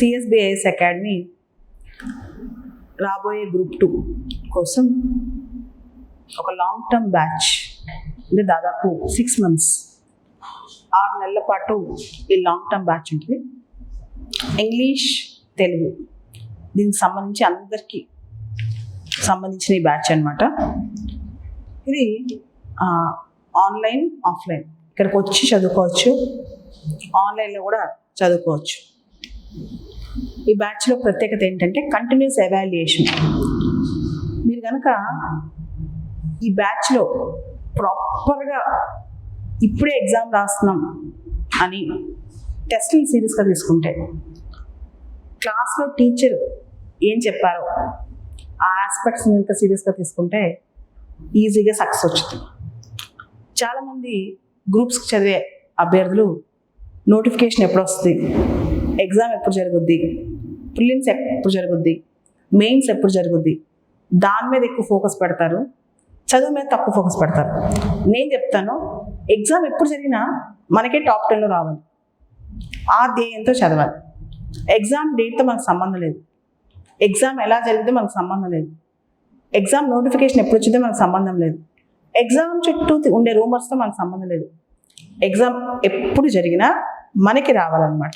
CSBIS academy రాబోయే group 2 కోసం ఒక లాంగ్ టర్మ్ బ్యాచ్, అంటే దాదాపు 6 months 6 నెలల పాటు ఈ లాంగ్ టర్మ్ బ్యాచ్ ఉంటుంది. ఇంగ్లీష్, తెలుగు దీనికి సంబంధించి అందరికీ సంబంధించిన ఈ బ్యాచ్ అనమాట. ఇది ఆన్లైన్, ఆఫ్లైన్, ఇక్కడికి వచ్చి చదువుకోవచ్చు, ఆన్లైన్లో కూడా చదువుకోవచ్చు. ఈ బ్యాచ్లో ప్రత్యేకత ఏంటంటే కంటిన్యూస్ ఎవాల్యుయేషన్. మీరు కనుక ఈ బ్యాచ్లో ప్రాపర్గా ఇప్పుడే ఎగ్జామ్ రాస్తున్నాం అని టెస్ట్ని సీరియస్గా తీసుకుంటే, క్లాస్లో టీచర్ ఏం చెప్పారో ఆ ఆస్పెక్ట్స్ని ఎంత సీరియస్గా తీసుకుంటే ఈజీగా సక్సెస్ వచ్చింది. చాలామంది గ్రూప్స్కి చదివే అభ్యర్థులు నోటిఫికేషన్ ఎప్పుడు వస్తుంది, ఎగ్జామ్ ఎప్పుడు జరుగుద్ది, ప్రిలిమ్స్ ఎప్పుడు జరుగుద్ది, మెయిన్స్ ఎప్పుడు జరుగుద్ది, దాని మీద ఎక్కువ ఫోకస్ పెడతారు, చదువు మీద తక్కువ ఫోకస్ పెడతారు. నేను చెప్తాను, ఎగ్జామ్ ఎప్పుడు జరిగినా మనకే టాప్ 10లో రావాలి, ఆ ధ్యేయంతో చదవాలి. ఎగ్జామ్ డేట్తో మనకు సంబంధం లేదు, ఎగ్జామ్ ఎలా జరిగితే మనకు సంబంధం లేదు, ఎగ్జామ్ నోటిఫికేషన్ ఎప్పుడు వచ్చిందో మనకు సంబంధం లేదు, ఎగ్జామ్ చుట్టూ ఉండే రూమర్స్తో మనకు సంబంధం లేదు. ఎగ్జామ్ ఎప్పుడు జరిగినా మనకి రావాలన్నమాట.